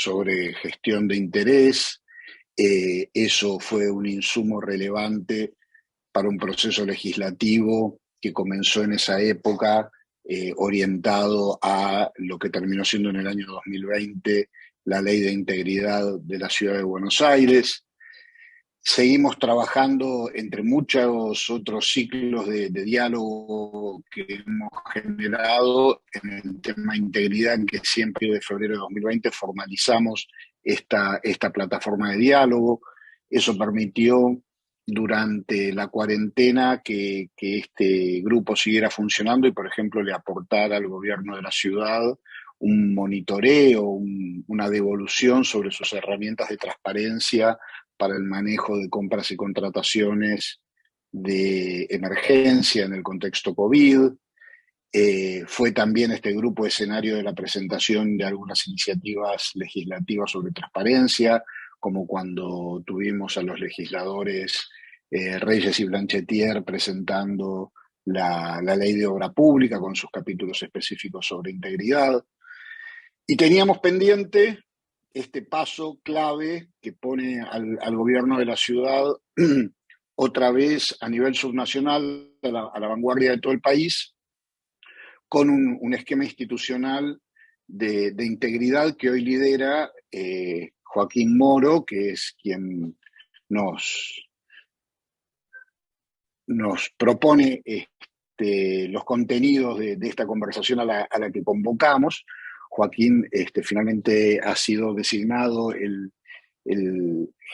sobre gestión de interés. Eso fue un insumo relevante para un proceso legislativo que comenzó en esa época, orientado a lo que terminó siendo en el año 2020 la Ley de Integridad de la Ciudad de Buenos Aires. Seguimos trabajando entre muchos otros ciclos de diálogo que hemos generado en el tema integridad, que siempre de febrero de 2020 formalizamos esta plataforma de diálogo. Eso permitió durante la cuarentena que este grupo siguiera funcionando y, por ejemplo, le aportara al gobierno de la ciudad un monitoreo, una devolución sobre sus herramientas de transparencia para el manejo de compras y contrataciones de emergencia en el contexto COVID. Fue también este grupo escenario de la presentación de algunas iniciativas legislativas sobre transparencia, como cuando tuvimos a los legisladores Reyes y Blanchetier presentando la ley de obra pública con sus capítulos específicos sobre integridad. Y teníamos pendiente este paso clave que pone al gobierno de la ciudad otra vez a nivel subnacional a la vanguardia de todo el país, con un esquema institucional de integridad que hoy lidera Joaquín Moro, que es quien nos propone los contenidos de esta conversación a la que convocamos. Joaquín finalmente ha sido designado el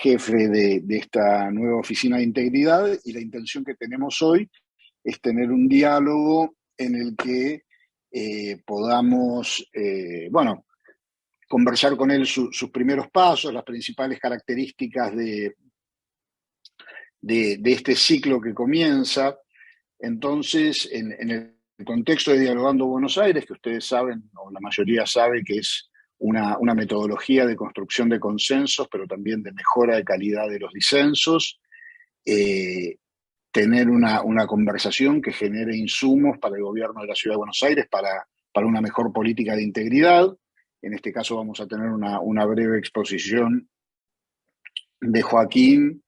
jefe de esta nueva oficina de integridad, y la intención que tenemos hoy es tener un diálogo en el que podamos, conversar con él sus primeros pasos, las principales características de este ciclo que comienza. Entonces, en el contexto de Dialogando Buenos Aires, que ustedes saben, o la mayoría sabe, que es una metodología de construcción de consensos, pero también de mejora de calidad de los disensos, tener una conversación que genere insumos para el gobierno de la Ciudad de Buenos Aires para una mejor política de integridad. En este caso vamos a tener una breve exposición de Joaquín,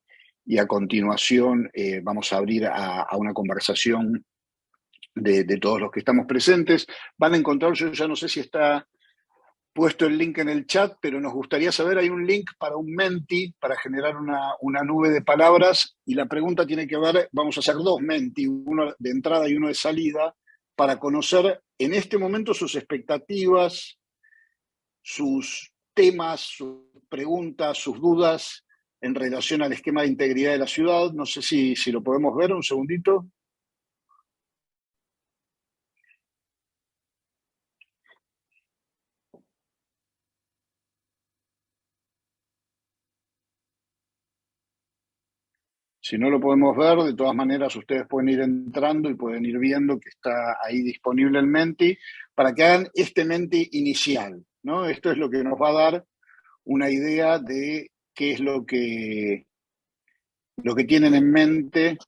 y a continuación vamos a abrir a una conversación de todos los que estamos presentes. Van a encontrar, yo ya no sé si está puesto el link en el chat, pero nos gustaría saber, hay un link para un Menti, para generar una nube de palabras, y la pregunta tiene que ver, vamos a hacer dos Menti, uno de entrada y uno de salida, para conocer en este momento sus expectativas, sus temas, sus preguntas, sus dudas en relación al esquema de integridad de la ciudad. No sé si lo podemos ver, un segundito. Si no lo podemos ver, de todas maneras ustedes pueden ir entrando y pueden ir viendo que está ahí disponible el Menti, para que hagan este Menti inicial, ¿no? Esto es lo que nos va a dar una idea de qué es lo que tienen en mente.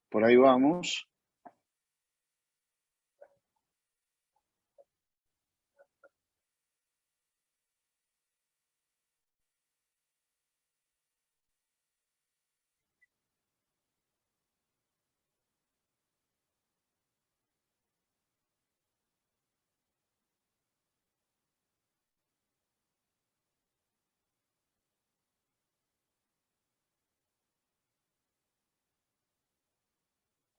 Por ahí vamos.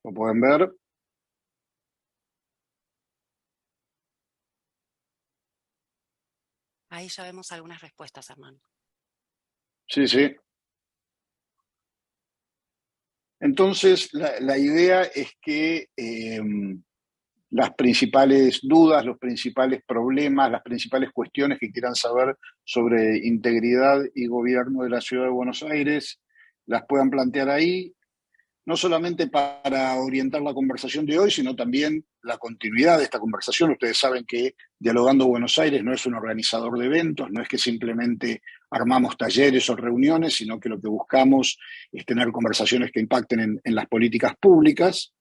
¿Lo pueden ver? Ahí ya vemos algunas respuestas, Hernán. Sí, sí. Entonces, la idea es que las principales dudas, los principales problemas, las principales cuestiones que quieran saber sobre integridad y gobierno de la Ciudad de Buenos Aires las puedan plantear ahí, no solamente para orientar la conversación de hoy, sino también la continuidad de esta conversación. Ustedes saben que Dialogando Buenos Aires no es un organizador de eventos, no es que simplemente armamos talleres o reuniones, sino que lo que buscamos es tener conversaciones que impacten en las políticas públicas.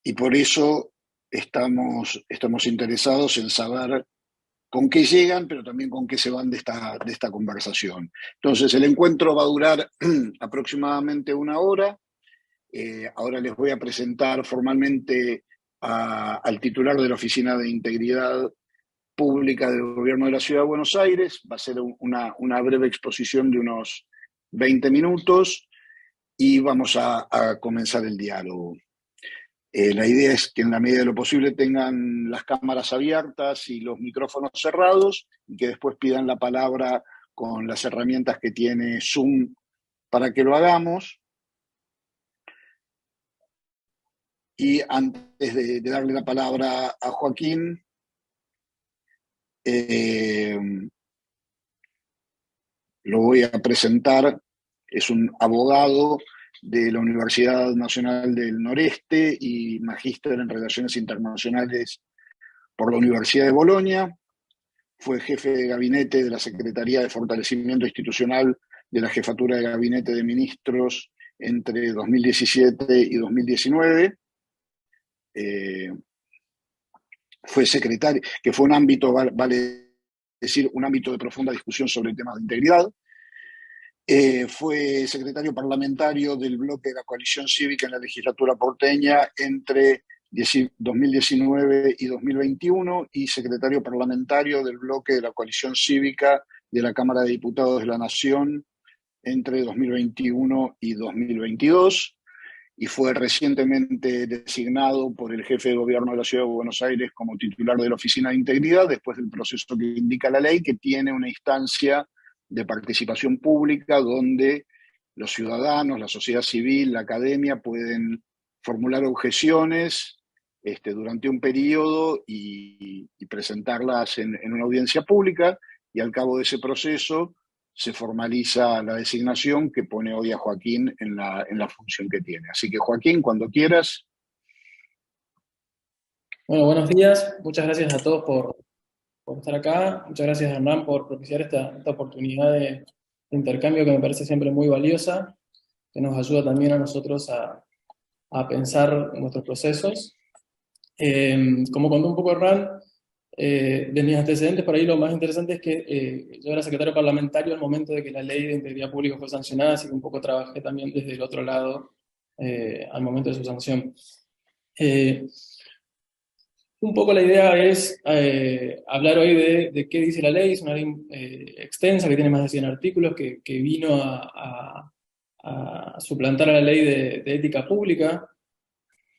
y por eso estamos interesados en saber con qué llegan, pero también con qué se van de esta conversación. Entonces, el encuentro va a durar aproximadamente 1 hora. Ahora les voy a presentar formalmente al titular de la Oficina de Integridad Pública del Gobierno de la Ciudad de Buenos Aires. Va a ser una breve exposición de unos 20 minutos y vamos a comenzar el diálogo. La idea es que en la medida de lo posible tengan las cámaras abiertas y los micrófonos cerrados y que después pidan la palabra con las herramientas que tiene Zoom para que lo hagamos. Y antes de darle la palabra a Joaquín, lo voy a presentar. Es un abogado de la Universidad Nacional del Noreste y magíster en Relaciones Internacionales por la Universidad de Bolonia. Fue jefe de gabinete de la Secretaría de Fortalecimiento Institucional de la Jefatura de Gabinete de Ministros entre 2017 y 2019. Fue secretario, que fue un ámbito, vale decir, un ámbito de profunda discusión sobre temas de integridad. Fue secretario parlamentario del bloque de la coalición cívica en la legislatura porteña entre 2019 y 2021 y secretario parlamentario del bloque de la coalición cívica de la Cámara de Diputados de la Nación entre 2021 y 2022. Y fue recientemente designado por el jefe de gobierno de la Ciudad de Buenos Aires como titular de la Oficina de Integridad, después del proceso que indica la ley, que tiene una instancia de participación pública donde los ciudadanos, la sociedad civil, la academia pueden formular objeciones durante un periodo y presentarlas en una audiencia pública, y al cabo de ese proceso se formaliza la designación que pone hoy a Joaquín en la función que tiene. Así que, Joaquín, cuando quieras. Bueno, buenos días. Muchas gracias a todos por estar acá. Muchas gracias, Hernán, por propiciar esta oportunidad de intercambio que me parece siempre muy valiosa, que nos ayuda también a nosotros a pensar nuestros procesos. Como contó un poco Hernán, de mis antecedentes, por ahí lo más interesante es que yo era secretario parlamentario al momento de que la ley de integridad pública fue sancionada, así que un poco trabajé también desde el otro lado al momento de su sanción. Un poco la idea es hablar hoy de qué dice la ley. Es una ley extensa que tiene más de 100 artículos que vino a suplantar a la ley de ética pública.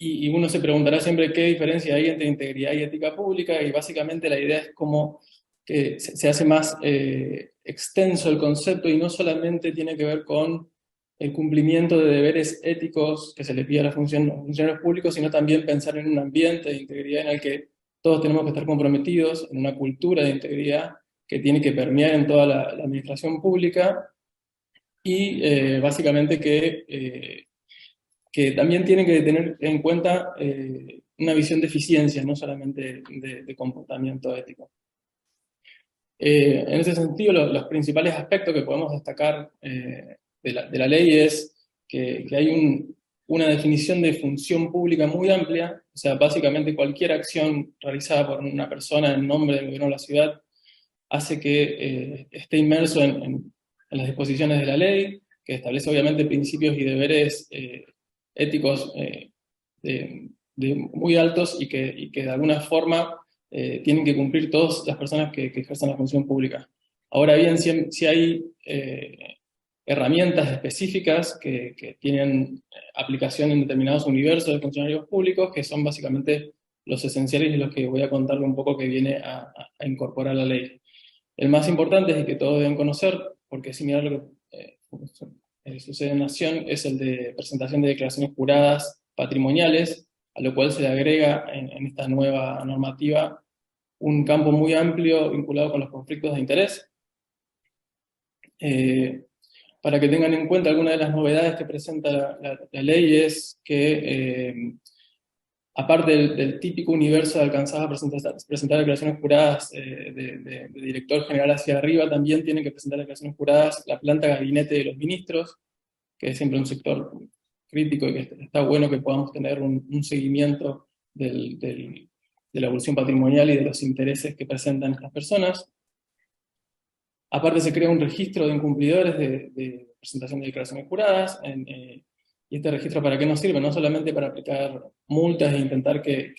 Y uno se preguntará siempre qué diferencia hay entre integridad y ética pública, y básicamente la idea es cómo que se hace más extenso el concepto y no solamente tiene que ver con el cumplimiento de deberes éticos que se le pide a los funcionarios públicos, sino también pensar en un ambiente de integridad en el que todos tenemos que estar comprometidos, en una cultura de integridad que tiene que permear en toda la administración pública, y básicamente que también tiene que tener en cuenta una visión de eficiencia, no solamente de comportamiento ético. En ese sentido, los principales aspectos que podemos destacar de la ley es que hay una definición de función pública muy amplia. O sea, básicamente cualquier acción realizada por una persona en nombre del gobierno de la ciudad hace que esté inmerso en las disposiciones de la ley, que establece obviamente principios y deberes éticos muy altos y que de alguna forma tienen que cumplir todas las personas que ejercen la función pública. Ahora bien, si hay herramientas específicas que tienen aplicación en determinados universos de funcionarios públicos, que son básicamente los esenciales y los que voy a contarle un poco que viene a incorporar la ley. El más importante es el que todos deben conocer, porque es similar a lo que sucede en Nación, es el de presentación de declaraciones juradas patrimoniales, a lo cual se le agrega en esta nueva normativa un campo muy amplio vinculado con los conflictos de interés. Para que tengan en cuenta algunas de las novedades que presenta la ley es que aparte del típico universo de alcanzar a presentar declaraciones juradas de director general hacia arriba, también tienen que presentar declaraciones juradas la planta gabinete de los ministros, que es siempre un sector crítico y que está bueno que podamos tener un seguimiento de la evolución patrimonial y de los intereses que presentan estas personas. Aparte se crea un registro de incumplidores de presentación de declaraciones juradas, y este registro ¿para qué nos sirve? No solamente para aplicar multas e intentar que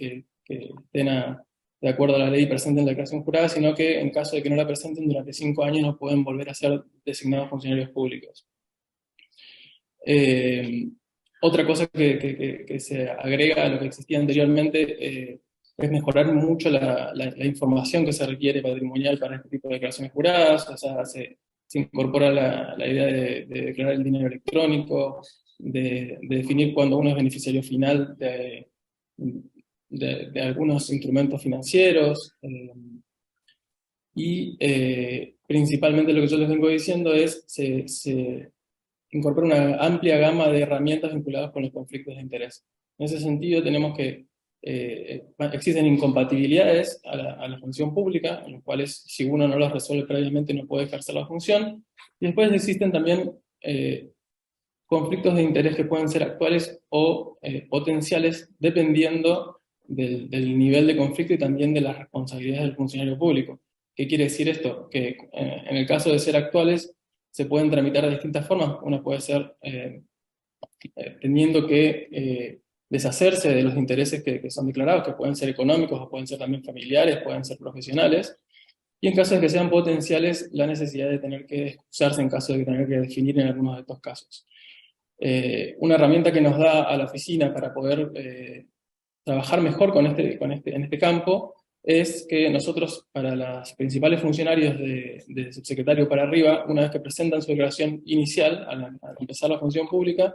estén de acuerdo a la ley y presenten la declaración jurada, sino que en caso de que no la presenten durante 5 años no pueden volver a ser designados funcionarios públicos. Otra cosa que se agrega a lo que existía anteriormente es mejorar mucho la información que se requiere patrimonial para este tipo de declaraciones juradas. O sea, se incorpora la idea de declarar el dinero electrónico, de definir cuando uno es beneficiario final de algunos instrumentos financieros, y principalmente lo que yo les vengo diciendo es se incorpora una amplia gama de herramientas vinculadas con los conflictos de interés. En ese sentido tenemos que existen incompatibilidades a la función pública, en las cuales si uno no las resuelve previamente no puede ejercer la función, y después existen también conflictos de interés que pueden ser actuales o potenciales dependiendo del nivel de conflicto y también de las responsabilidades del funcionario público. ¿Qué quiere decir esto? Que en el caso de ser actuales se pueden tramitar de distintas formas. Una puede ser teniendo que deshacerse de los intereses que son declarados, que pueden ser económicos o pueden ser también familiares, pueden ser profesionales, y en caso de que sean potenciales, la necesidad de tener que excusarse en caso de tener que definir en algunos de estos casos. Una herramienta que nos da a la oficina para poder trabajar mejor en este campo es que nosotros, para los principales funcionarios de subsecretario para arriba, una vez que presentan su declaración inicial, al empezar la función pública,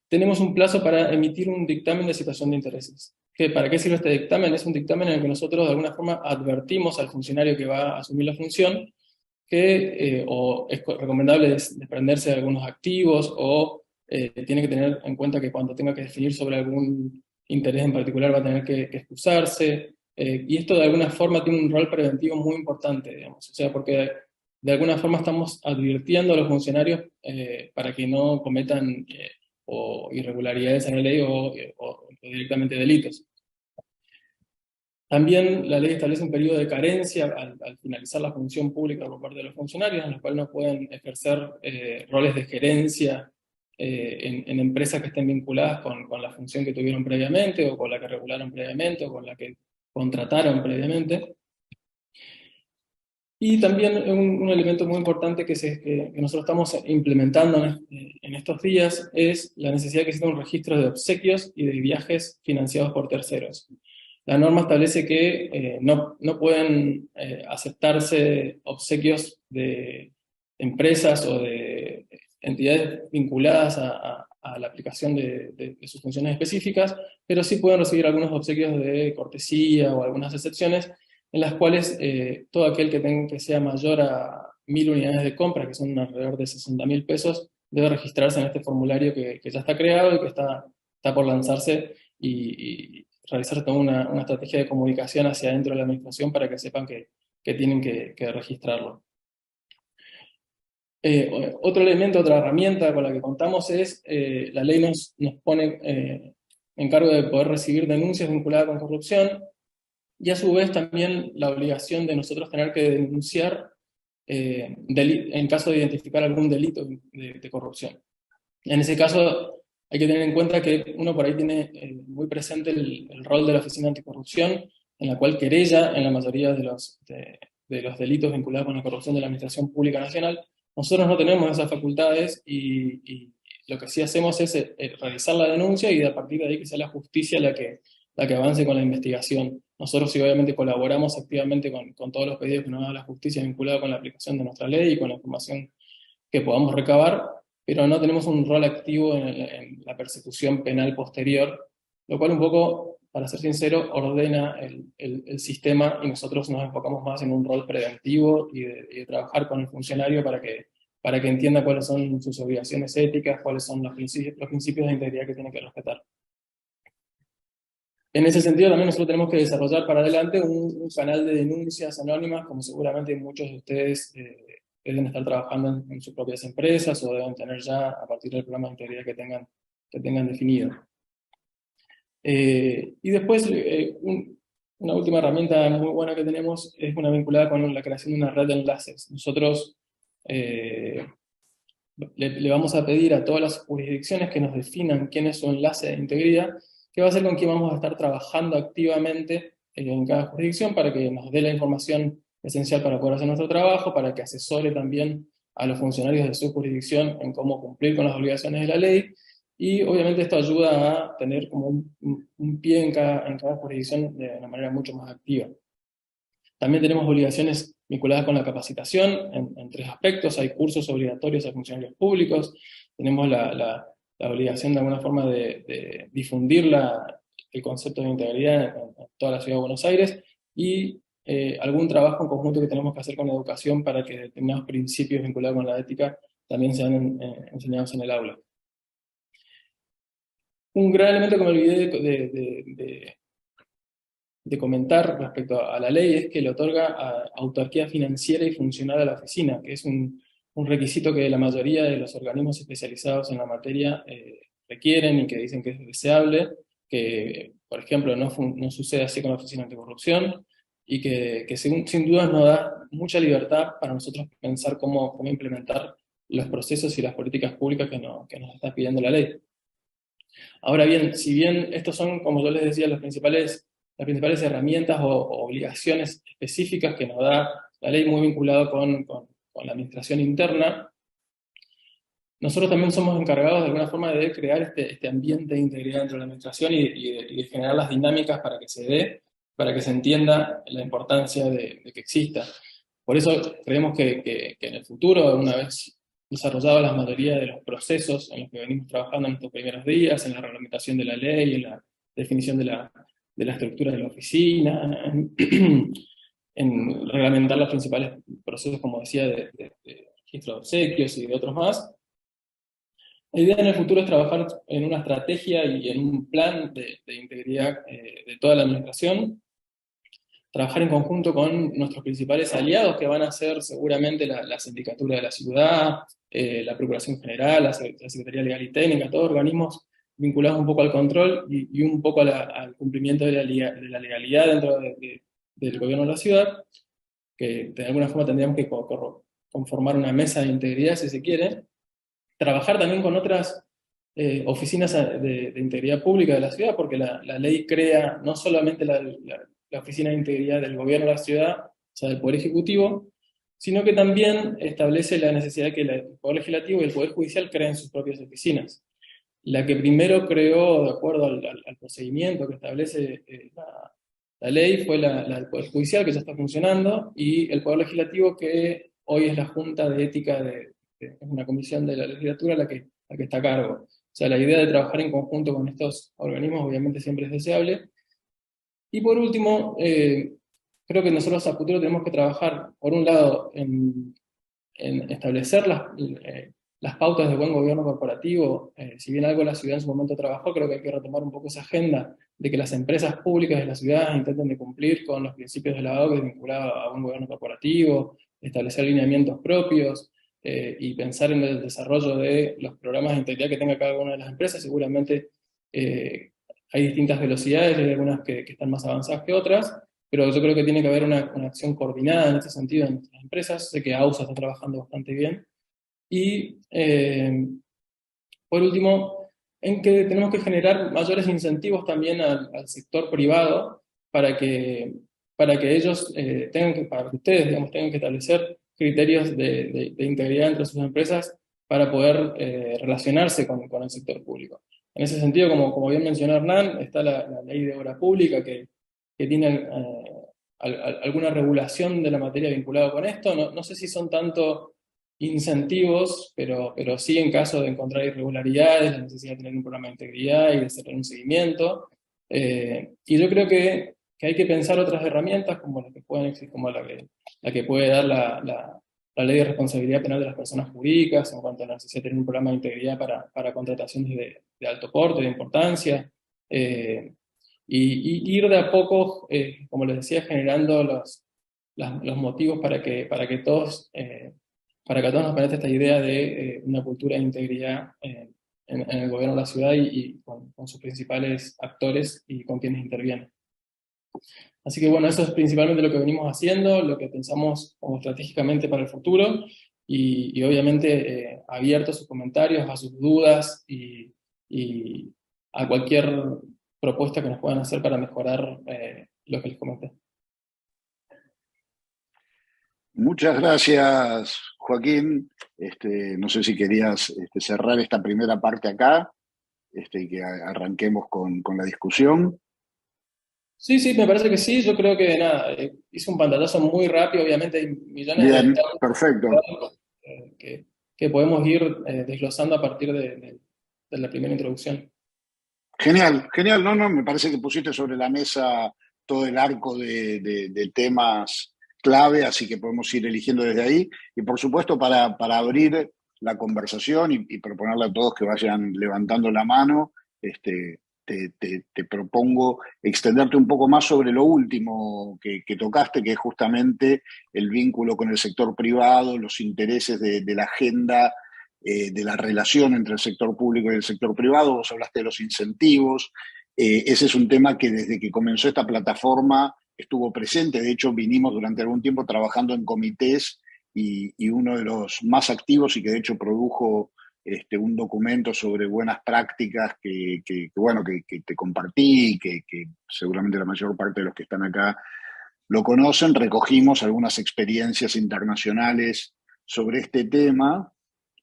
tenemos un plazo para emitir un dictamen de situación de intereses. ¿Para qué sirve este dictamen? Es un dictamen en el que nosotros de alguna forma advertimos al funcionario que va a asumir la función que o es recomendable desprenderse de algunos activos, o tiene que tener en cuenta que cuando tenga que definir sobre algún interés en particular va a tener que excusarse, y esto de alguna forma tiene un rol preventivo muy importante, digamos, o sea, porque de alguna forma estamos advirtiendo a los funcionarios para que no cometan o irregularidades en la ley o directamente delitos. También la ley establece un periodo de carencia al finalizar la función pública por parte de los funcionarios, en los cuales no pueden ejercer roles de gerencia en empresas que estén vinculadas con la función que tuvieron previamente, o con la que regularon previamente, o con la que contrataron previamente. Y también un elemento muy importante que nosotros estamos implementando en estos días es la necesidad de que exista un registro de obsequios y de viajes financiados por terceros. La norma establece que no pueden aceptarse obsequios de empresas o de entidades vinculadas a la aplicación de sus funciones específicas, pero sí pueden recibir algunos obsequios de cortesía o algunas excepciones, en las cuales todo aquel que sea mayor a 1.000 unidades de compra, que son alrededor de 60.000 pesos, debe registrarse en este formulario que ya está creado y que está por lanzarse, y realizar toda una estrategia de comunicación hacia adentro de la administración para que sepan que tienen que registrarlo. Otro elemento, otra herramienta con la que contamos es, la ley nos pone en cargo de poder recibir denuncias vinculadas con corrupción, y a su vez también la obligación de nosotros tener que denunciar en caso de identificar algún delito de corrupción. En ese caso hay que tener en cuenta que uno por ahí tiene muy presente el rol de la Oficina Anticorrupción, en la cual querella en la mayoría de los delitos vinculados con la corrupción de la Administración Pública Nacional. Nosotros no tenemos esas facultades, y lo que sí hacemos es realizar la denuncia, y a partir de ahí que sea la justicia la que avance con la investigación. Nosotros sí obviamente colaboramos activamente con todos los pedidos que nos da la justicia vinculados con la aplicación de nuestra ley y con la información que podamos recabar, pero no tenemos un rol activo en la persecución penal posterior, lo cual un poco, para ser sincero, ordena el sistema, y nosotros nos enfocamos más en un rol preventivo y de trabajar con el funcionario para que entienda cuáles son sus obligaciones éticas, cuáles son los principios de integridad que tiene que respetar. En ese sentido también nosotros tenemos que desarrollar para adelante un canal de denuncias anónimas, como seguramente muchos de ustedes deben estar trabajando en sus propias empresas, o deben tener ya a partir del programa de integridad que tengan tengan definido. Y después, una última herramienta muy buena que tenemos es una vinculada con la creación de una red de enlaces. Nosotros le vamos a pedir a todas las jurisdicciones que nos definan quién es su enlace de integridad, que va a ser con quien vamos a estar trabajando activamente en cada jurisdicción para que nos dé la información esencial para poder hacer nuestro trabajo, para que asesore también a los funcionarios de su jurisdicción en cómo cumplir con las obligaciones de la ley, y obviamente esto ayuda a tener como un pie en cada jurisdicción de una manera mucho más activa. También tenemos obligaciones vinculadas con la capacitación en 3 aspectos. Hay cursos obligatorios a funcionarios públicos, tenemos la obligación de alguna forma de difundir el concepto de integridad en toda la ciudad de Buenos Aires, y algún trabajo en conjunto que tenemos que hacer con la educación para que determinados principios vinculados con la ética también sean enseñados en el aula. Un gran elemento que me olvidé de comentar respecto a la ley es que le otorga autarquía financiera y funcional a la oficina, que es un requisito que la mayoría de los organismos especializados en la materia requieren y que dicen que es deseable, que por ejemplo no sucede así con la Oficina Anticorrupción, y que sin duda nos da mucha libertad para nosotros pensar cómo implementar los procesos y las políticas públicas que nos está pidiendo la ley. Ahora bien, si bien estos son, como yo les decía, las principales herramientas o obligaciones específicas que nos da la ley, muy vinculado con la administración interna, nosotros también somos encargados de alguna forma de crear este ambiente de integridad dentro de la administración y de generar las dinámicas para que se dé, para que se entienda la importancia de que exista. Por eso creemos que en el futuro, una vez desarrollado la mayoría de los procesos en los que venimos trabajando en estos primeros días, en la reglamentación de la ley, en la definición de la estructura de la oficina, en reglamentar los principales procesos, como decía, de registro de obsequios y de otros más. La idea en el futuro es trabajar en una estrategia y en un plan de integridad de toda la administración, trabajar en conjunto con nuestros principales aliados, que van a ser seguramente la Sindicatura de la Ciudad, la Procuración General, la Secretaría Legal y Técnica, todos organismos vinculados un poco al control y un poco al cumplimiento de la legalidad dentro del gobierno de la ciudad, que de alguna forma tendríamos que conformar una mesa de integridad, si se quiere. Trabajar también con otras oficinas de integridad pública de la ciudad, porque la ley crea no solamente la Oficina de Integridad del Gobierno de la Ciudad, o sea, del Poder Ejecutivo, sino que también establece la necesidad de que el Poder Legislativo y el Poder Judicial creen sus propias oficinas. La que primero creó, de acuerdo al procedimiento que establece la ley, fue la del Poder Judicial, que ya está funcionando, y el Poder Legislativo, que hoy es la Junta de Ética es una comisión de la legislatura la que está a cargo. O sea, la idea de trabajar en conjunto con estos organismos obviamente siempre es deseable. Y por último, creo que nosotros a futuro tenemos que trabajar, por un lado, en establecer las pautas de buen gobierno corporativo. Si bien algo la ciudad en su momento trabajó, creo que hay que retomar un poco esa agenda de que las empresas públicas de la ciudad intenten de cumplir con los principios de la OCDE vinculados a buen gobierno corporativo, establecer lineamientos propios, y pensar en el desarrollo de los programas de integridad que tenga cada una de las empresas. Seguramente hay distintas velocidades, hay algunas que están más avanzadas que otras, pero yo creo que tiene que haber una acción coordinada en este sentido en nuestras empresas. Sé que AUSA está trabajando bastante bien. Y por último, en que tenemos que generar mayores incentivos también al sector privado para que ellos para que ustedes, digamos, tengan que establecer criterios de integridad entre sus empresas para poder relacionarse con el sector público. En ese sentido, como bien mencionó Hernán, está la ley de obra pública que tiene alguna regulación de la materia vinculada con esto. No sé si son tanto incentivos, pero sí en caso de encontrar irregularidades, la necesidad de tener un programa de integridad y de hacer un seguimiento. Y yo creo que hay que pensar otras herramientas como las que pueden existir, como la que puede dar la ley de responsabilidad penal de las personas jurídicas, en cuanto a la necesidad de tener un programa de integridad para contrataciones de alto porte, de importancia, y ir de a poco, como les decía, generando los motivos para que todos nos penetre esta idea de una cultura de integridad en en el gobierno de la ciudad y con sus principales actores y con quienes intervienen. Así que bueno, eso es principalmente lo que venimos haciendo, lo que pensamos como estratégicamente para el futuro, y obviamente abierto a sus comentarios, a sus dudas y a cualquier propuesta que nos puedan hacer para mejorar lo que les comenté. Muchas gracias, Joaquín. No sé si querías cerrar esta primera parte acá y que arranquemos con la discusión. Sí, sí, me parece que sí. Yo creo que nada, hice un pantallazo muy rápido, obviamente hay millones de Bien, detalles perfecto. que podemos ir desglosando a partir de la primera introducción. Genial, genial. No, me parece que pusiste sobre la mesa todo el arco de temas clave, así que podemos ir eligiendo desde ahí. Y por supuesto, para abrir la conversación y proponerle a todos que vayan levantando la mano, te propongo extenderte un poco más sobre lo último que tocaste, que es justamente el vínculo con el sector privado, los intereses de la agenda, de la relación entre el sector público y el sector privado. Vos hablaste de los incentivos. Ese es un tema que desde que comenzó esta plataforma estuvo presente. De hecho, vinimos durante algún tiempo trabajando en comités y uno de los más activos y que de hecho produjo un documento sobre buenas prácticas que te compartí y que seguramente la mayor parte de los que están acá lo conocen. Recogimos algunas experiencias internacionales sobre este tema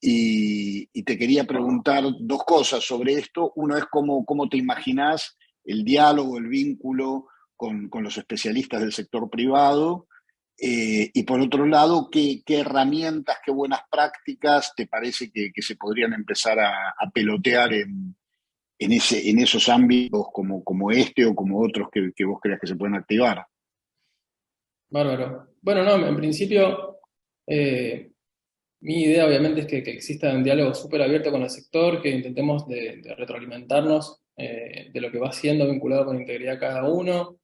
y te quería preguntar dos cosas sobre esto. Uno es cómo te imaginás el diálogo, el vínculo con los especialistas del sector privado. Y por otro lado, ¿qué herramientas, qué buenas prácticas te parece que se podrían empezar a pelotear en esos ámbitos como este o como otros que vos creas que se pueden activar? Bárbaro. Bueno, no, en principio, mi idea obviamente es que exista un diálogo súper abierto con el sector, que intentemos de retroalimentarnos de lo que va siendo vinculado con integridad cada uno.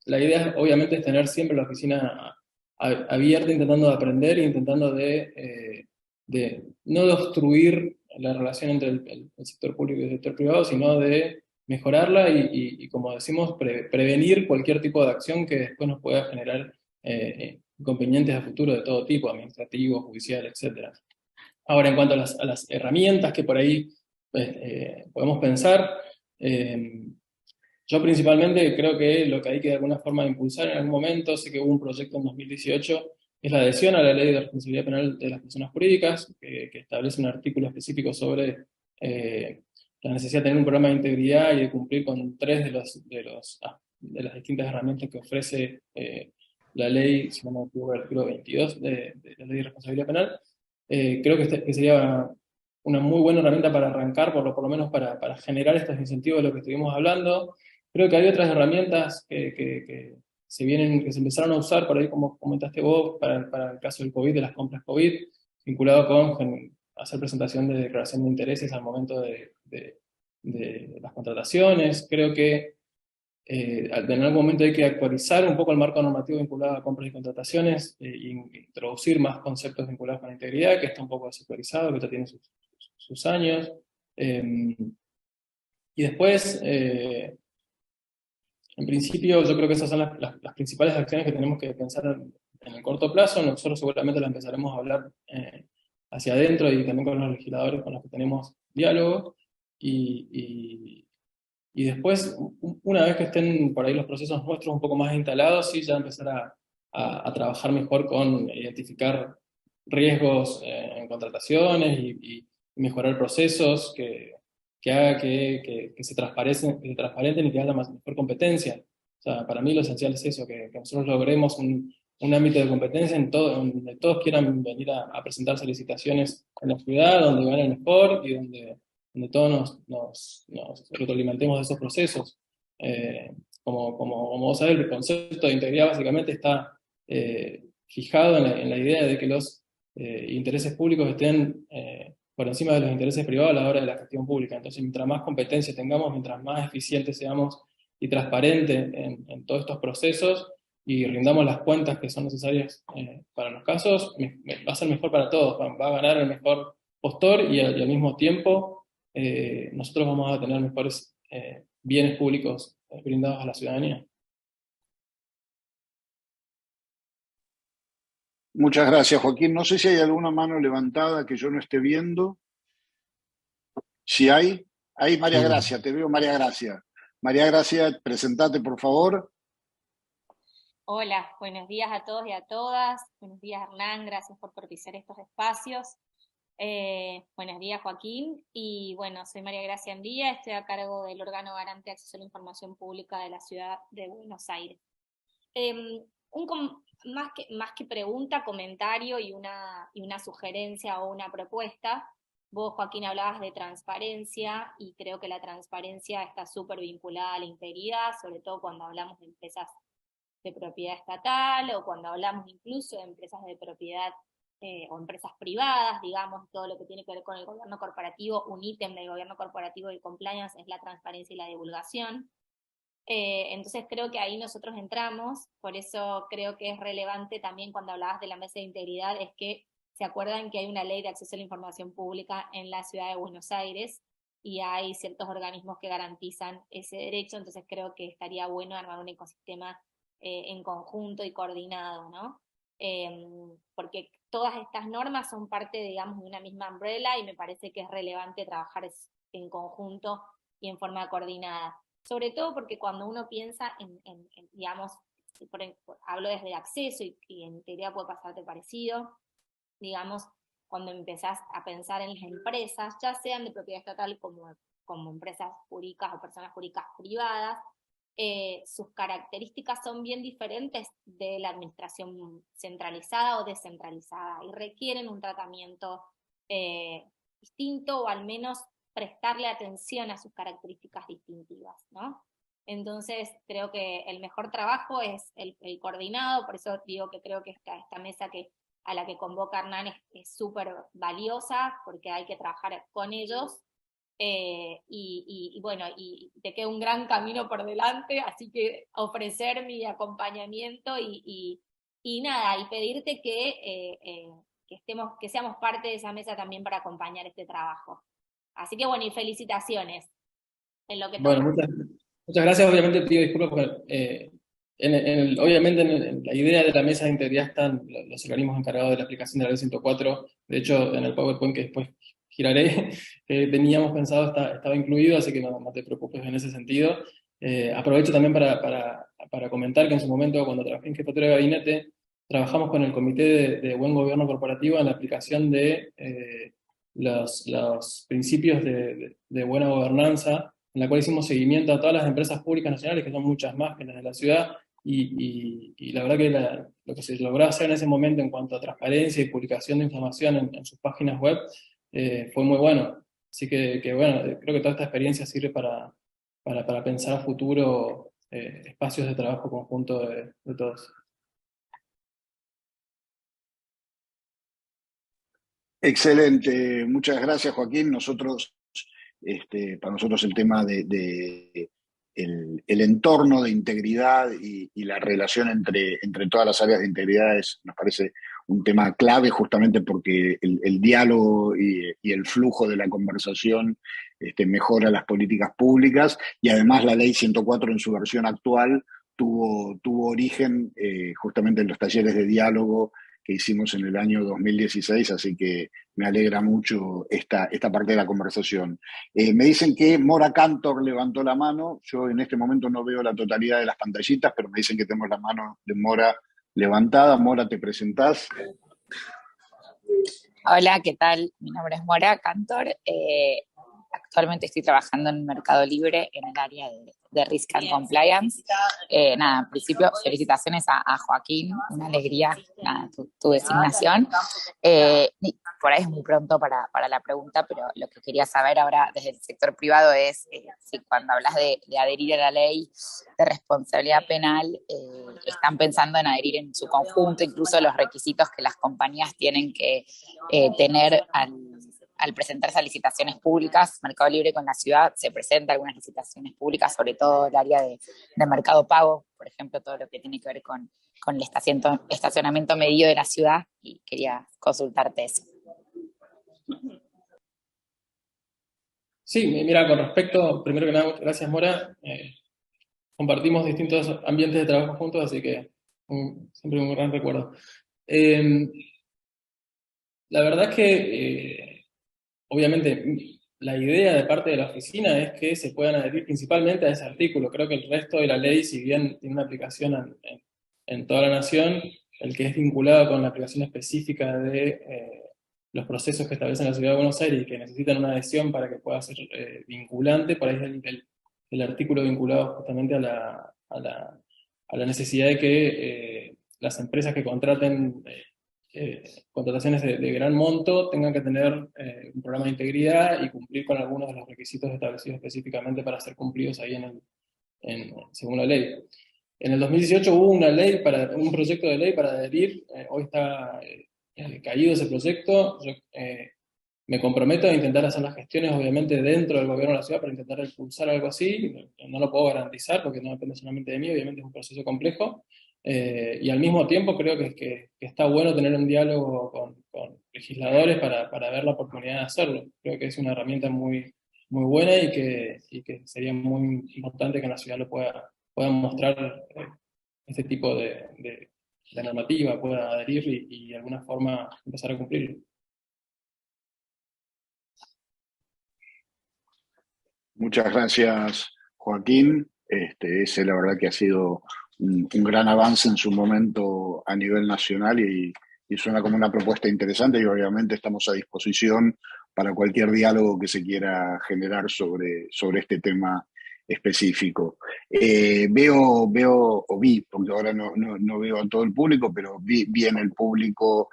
La idea obviamente es tener siempre la oficina abierta, intentando de aprender e intentando de no de obstruir la relación entre el sector público y el sector privado, sino de mejorarla y como decimos, prevenir cualquier tipo de acción que después nos pueda generar inconvenientes a futuro de todo tipo, administrativo, judicial, etc. Ahora, en cuanto a las herramientas que por ahí podemos pensar, yo principalmente creo que lo que hay que de alguna forma impulsar en algún momento, sé que hubo un proyecto en 2018, es la adhesión a la Ley de Responsabilidad Penal de las Personas Jurídicas, que establece un artículo específico sobre la necesidad de tener un programa de integridad y de cumplir con tres de las distintas herramientas que ofrece la ley, si no me equivoco, el artículo 22 de la Ley de Responsabilidad Penal. Creo que sería una muy buena herramienta para arrancar, por lo menos para generar estos incentivos de lo que estuvimos hablando. Creo que hay otras herramientas que se empezaron a usar, por ahí como comentaste vos, para el caso del COVID, de las compras COVID, vinculado con hacer presentación de declaración de intereses al momento de las contrataciones. Creo que en algún momento hay que actualizar un poco el marco normativo vinculado a compras y contrataciones e introducir más conceptos vinculados con la integridad, que está un poco desactualizado, que ya tiene sus años. Y después, en principio, yo creo que esas son las principales acciones que tenemos que pensar en el corto plazo. Nosotros seguramente las empezaremos a hablar hacia adentro y también con los legisladores con los que tenemos diálogo. Y después, una vez que estén por ahí los procesos nuestros un poco más instalados, sí, ya empezar a trabajar mejor con identificar riesgos en contrataciones y mejorar procesos que haga que se transparenten y que haya mejor competencia. O sea, para mí lo esencial es eso, que nosotros logremos un ámbito de competencia donde todos quieran venir a presentarse licitaciones en la ciudad, donde ganen mejor y donde todos nos retroalimentemos de esos procesos. Como vos sabés, el concepto de integridad básicamente está fijado en la idea de que los intereses públicos estén por encima de los intereses privados a la hora de la gestión pública. Entonces, mientras más competencia tengamos, mientras más eficientes seamos y transparentes en todos estos procesos y rindamos las cuentas que son necesarias para los casos, va a ser mejor para todos, va a ganar el mejor postor y al mismo tiempo nosotros vamos a tener mejores bienes públicos brindados a la ciudadanía. Muchas gracias, Joaquín. No sé si hay alguna mano levantada que yo no esté viendo. Si hay, ahí María Gracia, te veo María Gracia. María Gracia, presentate por favor. Hola, buenos días a todos y a todas. Buenos días, Hernán, gracias por propiciar estos espacios. Buenos días, Joaquín. Y bueno, soy María Gracia Andía, estoy a cargo del órgano garante de acceso a la información pública de la ciudad de Buenos Aires. Más que pregunta, comentario y una sugerencia o una propuesta. Vos, Joaquín, hablabas de transparencia y creo que la transparencia está súper vinculada a la integridad, sobre todo cuando hablamos de empresas de propiedad estatal o cuando hablamos incluso de empresas de propiedad o empresas privadas, digamos, todo lo que tiene que ver con el gobierno corporativo. Un ítem del gobierno corporativo y compliance es la transparencia y la divulgación. Entonces creo que ahí nosotros entramos, por eso creo que es relevante también cuando hablabas de la mesa de integridad, es que se acuerdan que hay una ley de acceso a la información pública en la ciudad de Buenos Aires y hay ciertos organismos que garantizan ese derecho, entonces creo que estaría bueno armar un ecosistema en conjunto y coordinado, ¿no? Porque todas estas normas son parte, digamos, de una misma umbrella y me parece que es relevante trabajar en conjunto y en forma coordinada. Sobre todo porque cuando uno piensa digamos, hablo desde el acceso y en teoría puede pasarte parecido, digamos, cuando empezás a pensar en las empresas, ya sean de propiedad estatal como empresas jurídicas o personas jurídicas privadas, sus características son bien diferentes de la administración centralizada o descentralizada y requieren un tratamiento distinto o al menos prestarle atención a sus características distintivas, ¿no? Entonces creo que el mejor trabajo es el coordinado, por eso digo que creo que esta mesa a la que convoca Hernán es súper valiosa, porque hay que trabajar con ellos, y bueno, y te queda un gran camino por delante, así que ofrecer mi acompañamiento y nada, y pedirte que seamos parte de esa mesa también para acompañar este trabajo. Así que bueno, y felicitaciones en lo que Bueno, muchas gracias. Obviamente pido disculpas porque obviamente en la idea de la mesa de integridad están los organismos encargados de la aplicación de la ley 104. De hecho, en el PowerPoint que después giraré, teníamos pensado, estaba incluido, así que no te preocupes en ese sentido. Aprovecho también para comentar que en su momento, cuando trabajé en jefatura de gabinete, trabajamos con el Comité de Buen Gobierno Corporativo en la aplicación de los principios de buena gobernanza, en la cual hicimos seguimiento a todas las empresas públicas nacionales, que son muchas más que las de la ciudad, y la verdad que lo que se logró hacer en ese momento en cuanto a transparencia y publicación de información en sus páginas web fue muy bueno. Así que bueno, creo que toda esta experiencia sirve para pensar a futuro espacios de trabajo conjunto de todos. Excelente, muchas gracias, Joaquín. Para nosotros el tema el entorno de integridad y la relación entre todas las áreas de integridad nos parece un tema clave, justamente porque el diálogo y el flujo de la conversación mejora las políticas públicas, y además la ley 104 en su versión actual tuvo origen justamente en los talleres de diálogo que hicimos en el año 2016, así que me alegra mucho esta parte de la conversación. Me dicen que Mora Cantor levantó la mano. Yo en este momento no veo la totalidad de las pantallitas, pero me dicen que tenemos la mano de Mora levantada. Mora, ¿te presentás? Hola, ¿qué tal? Mi nombre es Mora Cantor. Actualmente estoy trabajando en Mercado Libre en el área de Risk and Compliance. Nada, en principio, felicitaciones a Joaquín, una alegría tu designación. Por ahí es muy pronto para la pregunta, pero lo que quería saber ahora desde el sector privado es si cuando hablas de adherir a la ley de responsabilidad penal, están pensando en adherir en su conjunto, incluso los requisitos que las compañías tienen que tener al presentarse a licitaciones públicas. Mercado Libre con la ciudad se presenta algunas licitaciones públicas, sobre todo el área de mercado pago, por ejemplo, todo lo que tiene que ver con el estacionamiento medido de la ciudad, y quería consultarte eso. Sí, mira, con respecto, primero que nada, gracias Mora, compartimos distintos ambientes de trabajo juntos, así que siempre un gran recuerdo. La verdad es que, obviamente, la idea de parte de la oficina es que se puedan adherir principalmente a ese artículo. Creo que el resto de la ley, si bien tiene una aplicación en toda la nación, el que es vinculado con la aplicación específica de los procesos que establecen la Ciudad de Buenos Aires y que necesitan una adhesión para que pueda ser vinculante, por ahí es el artículo vinculado justamente a la necesidad de que las empresas que contraten contrataciones de gran monto tengan que tener un programa de integridad y cumplir con algunos de los requisitos establecidos específicamente para ser cumplidos ahí según la ley. En el 2018 hubo un proyecto de ley para adherir, hoy está caído ese proyecto. Yo me comprometo a intentar hacer las gestiones, obviamente, dentro del gobierno de la ciudad para intentar impulsar algo así. No lo puedo garantizar porque no depende solamente de mí, obviamente es un proceso complejo. Y al mismo tiempo creo que está bueno tener un diálogo con legisladores para ver la oportunidad de hacerlo. Creo que es una herramienta muy, muy buena y que sería muy importante que en la ciudad lo puedan mostrar este tipo de normativa, pueda adherir y de alguna forma empezar a cumplirlo. Muchas gracias, Joaquín. Ese la verdad que ha sido un gran avance en su momento a nivel nacional y suena como una propuesta interesante y obviamente estamos a disposición para cualquier diálogo que se quiera generar sobre este tema específico. O vi, porque ahora no veo a todo el público, pero vi en el público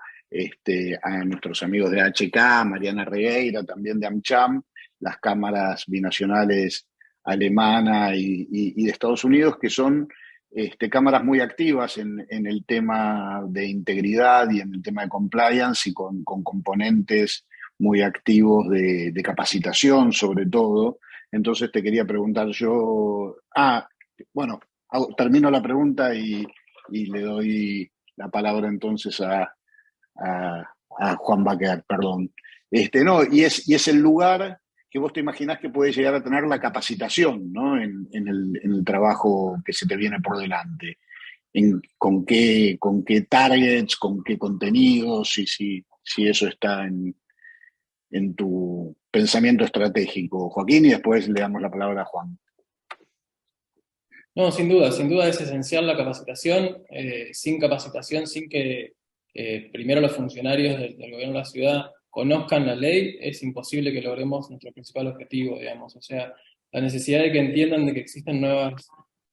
a nuestros amigos de HK, Mariana Regueira, también de AmCham, las cámaras binacionales alemana y de Estados Unidos, que son cámaras muy activas en el tema de integridad y en el tema de compliance y con componentes muy activos de capacitación sobre todo. Entonces te quería preguntar yo, bueno, termino la pregunta y le doy la palabra entonces a Juan Baquer, perdón. No, y es el lugar que vos te imaginás que puede llegar a tener la capacitación, ¿no? en el trabajo que se te viene por delante. Con qué targets, con qué contenidos, si eso está en tu pensamiento estratégico, Joaquín, y después le damos la palabra a Juan. No, sin duda es esencial la capacitación. Sin capacitación, sin que primero los funcionarios del gobierno de la ciudad conozcan la ley, es imposible que logremos nuestro principal objetivo, digamos. O sea, la necesidad de que entiendan de que existen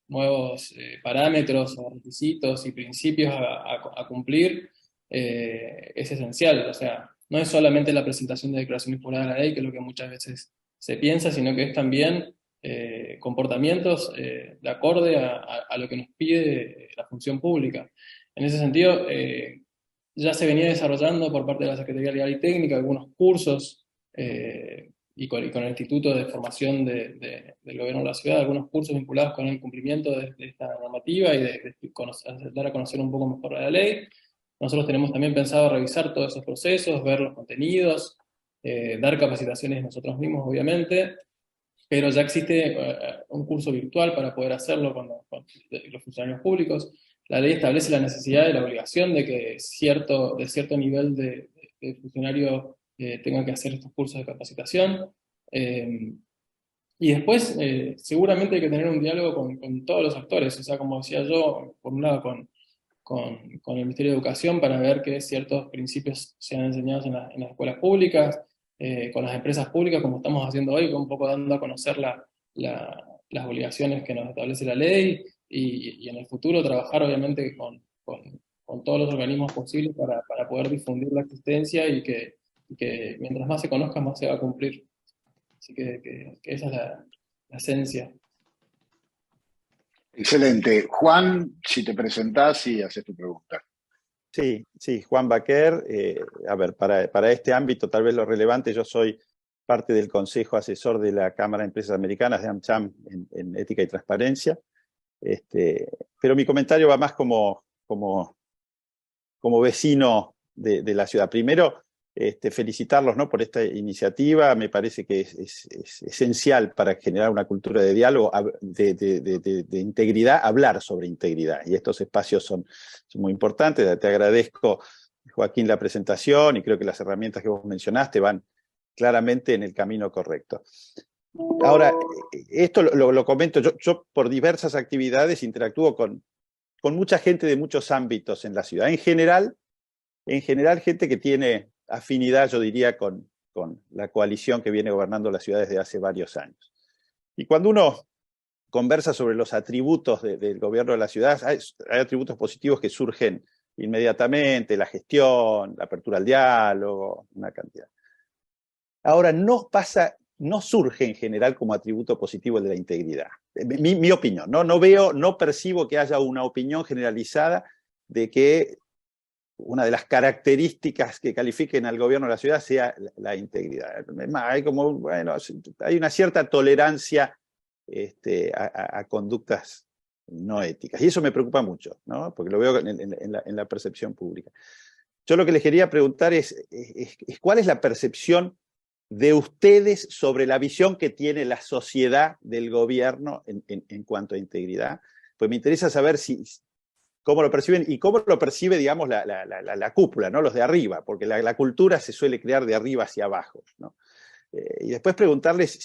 nuevos parámetros o requisitos y principios a cumplir es esencial. O sea, no es solamente la presentación de declaraciones juradas de la ley, que es lo que muchas veces se piensa, sino que es también comportamientos de acorde a lo que nos pide la función pública. En ese sentido, ya se venía desarrollando por parte de la Secretaría Legal y Técnica algunos cursos y con el Instituto de Formación del Gobierno de la Ciudad, algunos cursos vinculados con el cumplimiento de esta normativa y de dar a conocer un poco mejor la ley. Nosotros tenemos también pensado revisar todos esos procesos, ver los contenidos, dar capacitaciones nosotros mismos, obviamente, pero ya existe un curso virtual para poder hacerlo con los funcionarios públicos. La ley establece la necesidad y la obligación de que de cierto nivel de funcionario tengan que hacer estos cursos de capacitación. Y después, seguramente hay que tener un diálogo con todos los actores, o sea, como decía yo, por un lado con el Ministerio de Educación para ver que ciertos principios sean enseñados en las escuelas públicas, con las empresas públicas, como estamos haciendo hoy, un poco dando a conocer las obligaciones que nos establece la ley, y en el futuro trabajar obviamente con todos los organismos posibles para poder difundir la existencia y que mientras más se conozca, más se va a cumplir. Así que esa es la esencia. Excelente. Juan, si te presentás y haces tu pregunta. Sí, Juan Baquer. A ver, para este ámbito tal vez lo relevante, yo soy parte del Consejo Asesor de la Cámara de Empresas Americanas de AmCham en Ética y Transparencia. Pero mi comentario va más como vecino de la ciudad. Primero, felicitarlos, ¿no?, por esta iniciativa. Me parece que es esencial para generar una cultura de diálogo, de integridad, hablar sobre integridad. Y estos espacios son muy importantes. Te agradezco, Joaquín, la presentación, y creo que las herramientas que vos mencionaste van claramente en el camino correcto. Ahora, esto lo comento, yo por diversas actividades interactúo con mucha gente de muchos ámbitos en la ciudad. En general, gente que tiene afinidad, yo diría, con la coalición que viene gobernando la ciudad desde hace varios años. Y cuando uno conversa sobre los atributos del gobierno de la ciudad, hay atributos positivos que surgen inmediatamente: la gestión, la apertura al diálogo, una cantidad. Ahora, no surge en general como atributo positivo el de la integridad. Mi opinión, no percibo que haya una opinión generalizada de que una de las características que califiquen al gobierno de la ciudad sea la integridad. Hay una cierta tolerancia a conductas no éticas. Y eso me preocupa mucho, ¿no?, porque lo veo en la percepción pública. Yo lo que les quería preguntar es ¿cuál es la percepción de ustedes sobre la visión que tiene la sociedad del gobierno en cuanto a integridad? Pues me interesa saber cómo lo perciben y cómo lo percibe, digamos, la cúpula, ¿no?, los de arriba, porque la cultura se suele crear de arriba hacia abajo, ¿no? Y después preguntarles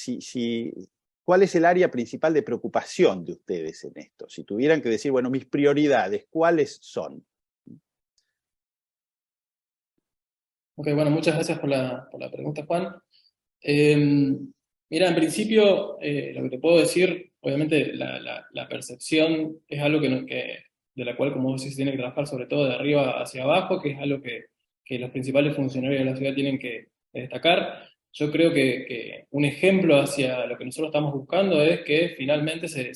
cuál es el área principal de preocupación de ustedes en esto. Si tuvieran que decir, bueno, mis prioridades, ¿cuáles son? Ok, bueno, muchas gracias por la pregunta, Juan. Mira, en principio, lo que te puedo decir, obviamente la percepción es algo de la cual, como vos decís, se tiene que trabajar sobre todo de arriba hacia abajo, que es algo que los principales funcionarios de la ciudad tienen que destacar. Yo creo que un ejemplo hacia lo que nosotros estamos buscando es que finalmente se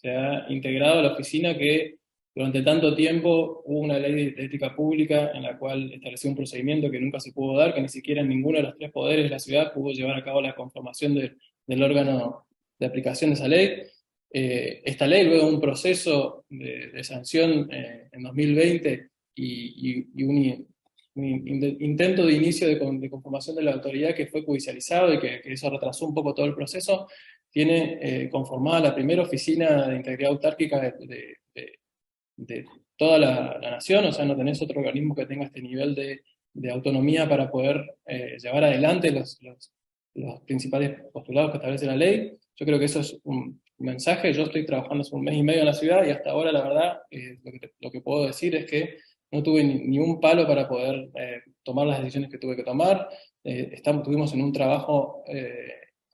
ha integrado a la oficina que durante tanto tiempo hubo una ley de ética pública en la cual estableció un procedimiento que nunca se pudo dar, que ni siquiera en ninguno de los 3 poderes de la ciudad pudo llevar a cabo la conformación del órgano de aplicación de esa ley. Esta ley, luego de un proceso de sanción en 2020 y un intento de inicio de conformación de la autoridad que fue judicializado y que eso retrasó un poco todo el proceso, tiene conformada la primera oficina de integridad autárquica de toda la nación. O sea, no tenés otro organismo que tenga este nivel de autonomía para poder llevar adelante los principales postulados que establece la ley. Yo creo que eso es un mensaje. Yo estoy trabajando hace 1 mes y medio en la ciudad y hasta ahora, la verdad, lo que puedo decir es que no tuve ni un palo para poder tomar las decisiones que tuve que tomar. Estuvimos en un trabajo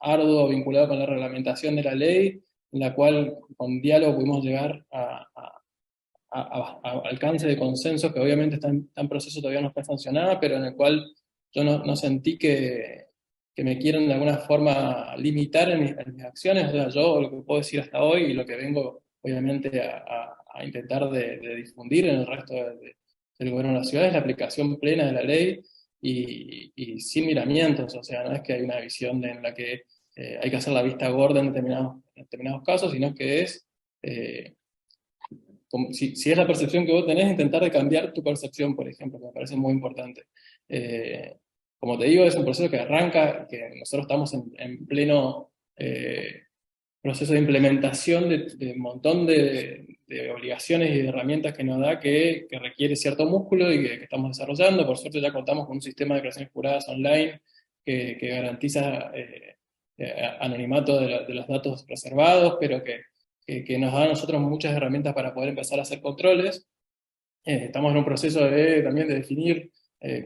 arduo vinculado con la reglamentación de la ley, en la cual con diálogo pudimos llegar a alcance de consenso que obviamente está en proceso, todavía no está sancionada, pero en el cual yo no sentí que me quieran de alguna forma limitar en mis acciones. O sea, yo lo que puedo decir hasta hoy y lo que vengo obviamente a intentar de difundir en el resto del gobierno de la ciudad es la aplicación plena de la ley y sin miramientos. O sea, no es que hay una visión en la que hay que hacer la vista gorda en determinados casos, sino que es... si es la percepción que vos tenés, intentar de cambiar tu percepción, por ejemplo, que me parece muy importante. Como te digo, es un proceso que arranca, que nosotros estamos en pleno proceso de implementación de un montón de obligaciones y de herramientas que nos da, que requiere cierto músculo y que estamos desarrollando. Por suerte ya contamos con un sistema de declaraciones juradas online que garantiza anonimato de los datos reservados, pero que nos da a nosotros muchas herramientas para poder empezar a hacer controles. Estamos en un proceso también de definir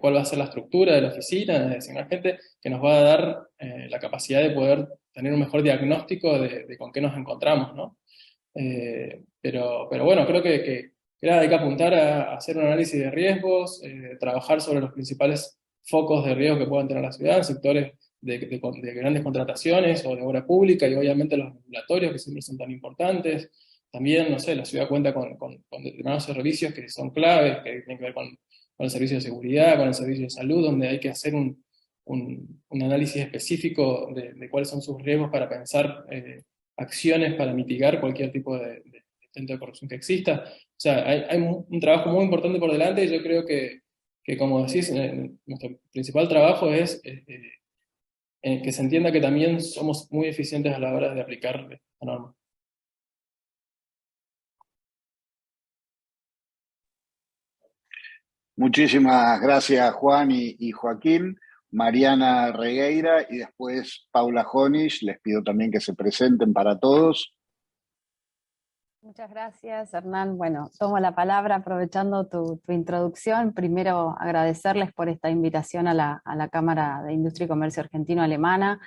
cuál va a ser la estructura de la oficina, de designar gente que nos va a dar la capacidad de poder tener un mejor diagnóstico de con qué nos encontramos, ¿no? Pero bueno, creo que hay que apuntar a hacer un análisis de riesgos, trabajar sobre los principales focos de riesgo que puedan tener la ciudad, en sectores de grandes contrataciones o de obra pública, y obviamente los regulatorios que siempre son tan importantes. También, no sé, la ciudad cuenta con determinados servicios que son claves, que tienen que ver con el servicio de seguridad, con el servicio de salud, donde hay que hacer un análisis específico de cuáles son sus riesgos para pensar acciones para mitigar cualquier tipo de intento de corrupción que exista. O sea, hay un trabajo muy importante por delante, y yo creo que como decís, nuestro principal trabajo es que se entienda que también somos muy eficientes a la hora de aplicar esta norma. Muchísimas gracias, Juan y Joaquín. Mariana Regueira y después Paula Jonisch. Les pido también que se presenten para todos. Muchas gracias, Hernán. Bueno, tomo la palabra aprovechando tu introducción. Primero, agradecerles por esta invitación a la Cámara de Industria y Comercio Argentino-Alemana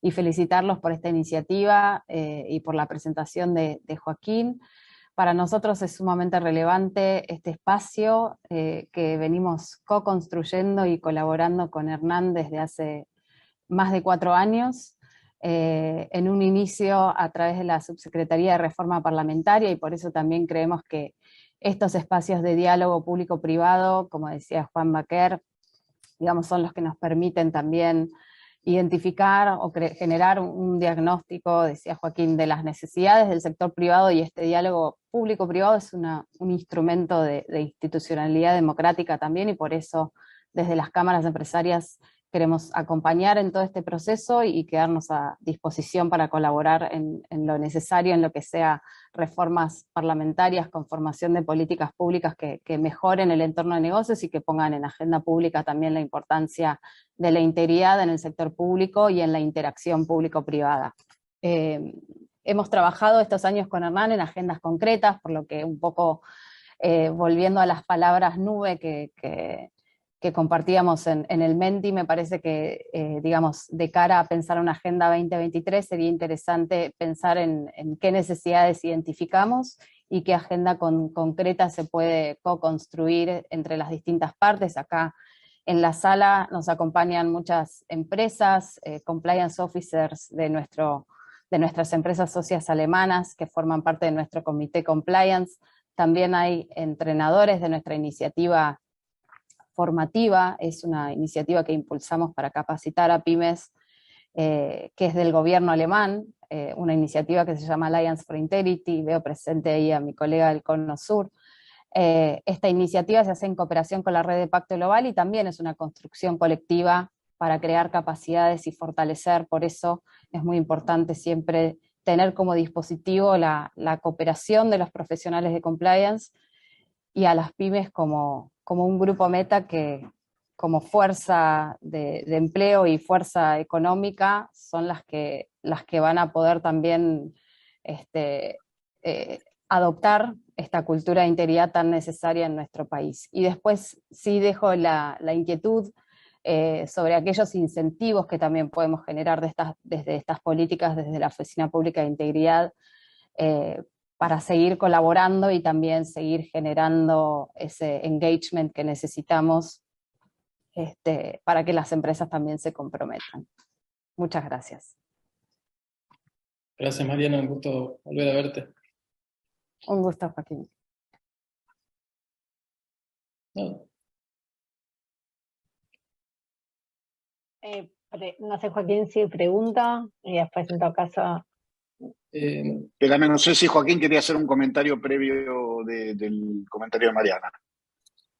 y felicitarlos por esta iniciativa y por la presentación de Joaquín. Para nosotros es sumamente relevante este espacio que venimos co-construyendo y colaborando con Hernán desde hace más de 4 años. En un inicio a través de la Subsecretaría de Reforma Parlamentaria, y por eso también creemos que estos espacios de diálogo público-privado, como decía Juan Baquer, digamos, son los que nos permiten también identificar o generar un diagnóstico, decía Joaquín, de las necesidades del sector privado, y este diálogo público-privado es un instrumento de institucionalidad democrática también, y por eso desde las cámaras empresarias queremos acompañar en todo este proceso y quedarnos a disposición para colaborar en lo necesario, en lo que sea reformas parlamentarias, conformación de políticas públicas que mejoren el entorno de negocios y que pongan en agenda pública también la importancia de la integridad en el sector público y en la interacción público-privada. Hemos trabajado estos años con Hernán en agendas concretas, por lo que un poco volviendo a las palabras nube que compartíamos en el Menti, me parece que, digamos, de cara a pensar una Agenda 2023 sería interesante pensar en qué necesidades identificamos y qué agenda concreta se puede co-construir entre las distintas partes. Acá en la sala nos acompañan muchas empresas, compliance officers de nuestras empresas socias alemanas que forman parte de nuestro comité compliance. También hay entrenadores de nuestra iniciativa formativa, es una iniciativa que impulsamos para capacitar a pymes, que es del gobierno alemán, una iniciativa que se llama Alliance for Integrity, veo presente ahí a mi colega del Cono Sur. Esta iniciativa se hace en cooperación con la red de Pacto Global y también es una construcción colectiva para crear capacidades y fortalecer, por eso es muy importante siempre tener como dispositivo la cooperación de los profesionales de compliance y a las pymes como un grupo meta que como fuerza de empleo y fuerza económica son las que van a poder también adoptar esta cultura de integridad tan necesaria en nuestro país. Y después sí dejo la inquietud sobre aquellos incentivos que también podemos generar desde estas políticas, desde la Oficina Pública de Integridad, para seguir colaborando y también seguir generando ese engagement que necesitamos para que las empresas también se comprometan. Muchas gracias. Gracias, Mariana, un gusto volver a verte. Un gusto, Joaquín. No. No sé, Joaquín, si pregunta, y después en todo caso... Espérame, no sé si Joaquín quería hacer un comentario previo del comentario de Mariana.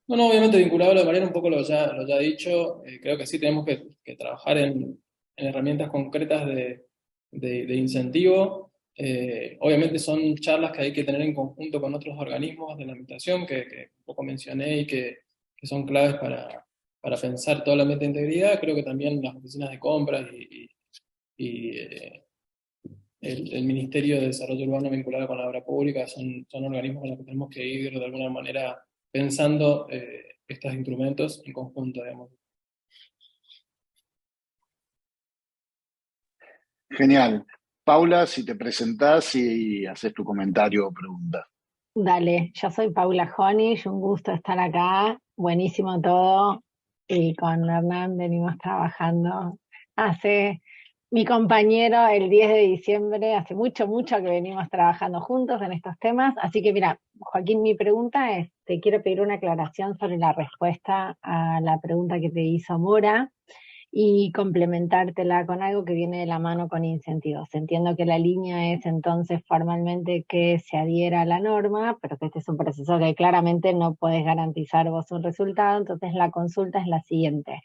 No, obviamente vinculado a lo de Mariana, un poco lo ya dicho, creo que sí tenemos que trabajar en herramientas concretas de incentivo. Obviamente son charlas que hay que tener en conjunto con otros organismos de la administración que un poco mencioné y que son claves para pensar toda la meta de integridad. Creo que también las oficinas de compras y el Ministerio de Desarrollo Urbano vinculado con la obra pública son organismos con los que tenemos que ir de alguna manera pensando estos instrumentos en conjunto, digamos. Genial. Paula, si te presentás y haces tu comentario o pregunta. Dale, yo soy Paula Jonisch, un gusto estar acá, buenísimo todo, y con Hernán venimos trabajando mi compañero el 10 de diciembre, hace mucho que venimos trabajando juntos en estos temas, así que mira, Joaquín, mi pregunta es, te quiero pedir una aclaración sobre la respuesta a la pregunta que te hizo Mora, y complementártela con algo que viene de la mano con incentivos. Entiendo que la línea es entonces formalmente que se adhiera a la norma, pero que este es un proceso que claramente no podés garantizar vos un resultado, entonces la consulta es la siguiente.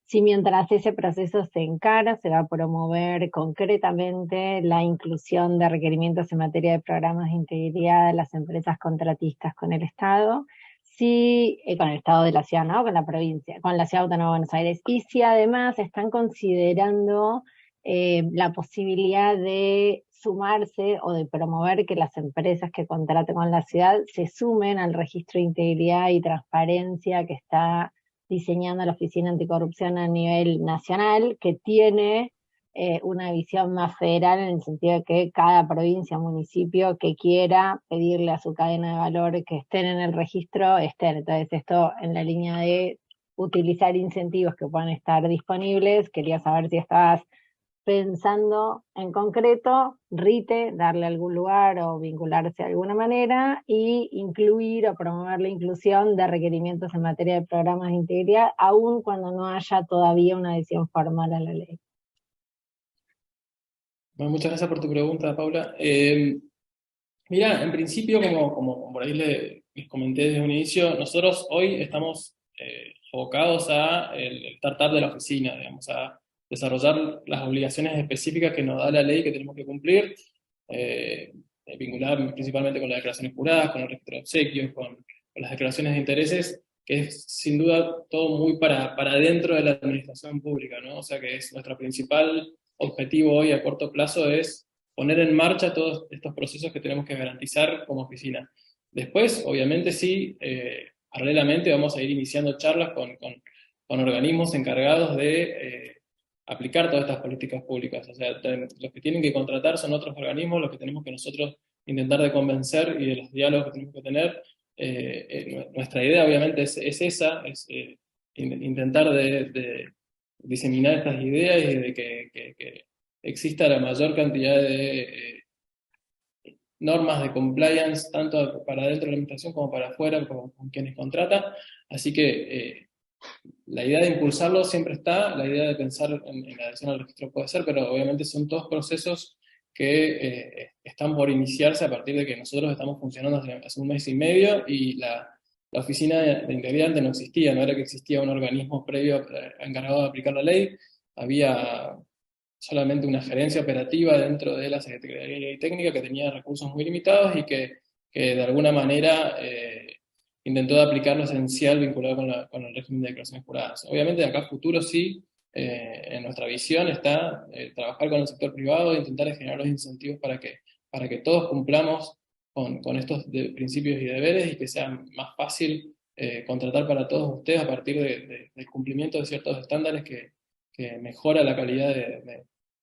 Si mientras ese proceso se encara, se va a promover concretamente la inclusión de requerimientos en materia de programas de integridad de las empresas contratistas con el Estado, si, con el Estado de la ciudad, ¿no? Con la provincia, con la Ciudad Autónoma de Buenos Aires, y si además están considerando la posibilidad de sumarse o de promover que las empresas que contraten con la ciudad se sumen al registro de integridad y transparencia que está diseñando la Oficina Anticorrupción a nivel nacional, que tiene una visión más federal en el sentido de que cada provincia, municipio que quiera pedirle a su cadena de valor que estén en el registro, estén. Entonces esto en la línea de utilizar incentivos que puedan estar disponibles. Quería saber si estabas pensando en concreto, RITE, darle algún lugar o vincularse de alguna manera, y incluir o promover la inclusión de requerimientos en materia de programas de integridad, aun cuando no haya todavía una adhesión formal a la ley. Bueno, muchas gracias por tu pregunta, Paula. Mira, en principio, como por ahí les comenté desde un inicio, nosotros hoy estamos abocados a el startup de la oficina, digamos, a desarrollar las obligaciones específicas que nos da la ley que tenemos que cumplir, vincular principalmente con las declaraciones juradas, con el registro de obsequios, con las declaraciones de intereses, que es sin duda todo muy para dentro de la administración pública, ¿no? O sea que es nuestro principal objetivo hoy a corto plazo es poner en marcha todos estos procesos que tenemos que garantizar como oficina. Después, obviamente sí, paralelamente vamos a ir iniciando charlas con organismos encargados de aplicar todas estas políticas públicas. O sea, los que tienen que contratar son otros organismos, los que tenemos que nosotros intentar de convencer y de los diálogos que tenemos que tener. Nuestra idea obviamente es esa, es intentar de diseminar estas ideas y de que exista la mayor cantidad de normas de compliance, tanto para dentro de la administración como para afuera, con quienes contratan. Así que la idea de impulsarlo siempre está, la idea de pensar en la adhesión al registro puede ser, pero obviamente son todos procesos que están por iniciarse a partir de que nosotros estamos funcionando hace un mes y medio, y la oficina de integridad no existía, no era que existía un organismo previo encargado de aplicar la ley, había solamente una gerencia operativa dentro de la Secretaría de Ley Técnica que tenía recursos muy limitados y que de alguna manera intentó de aplicar lo esencial vinculado con el régimen de declaraciones juradas. Obviamente de acá a futuro sí, en nuestra visión está trabajar con el sector privado e intentar generar los incentivos para que todos cumplamos con estos principios y deberes, y que sea más fácil contratar para todos ustedes a partir del cumplimiento de ciertos estándares que mejora la calidad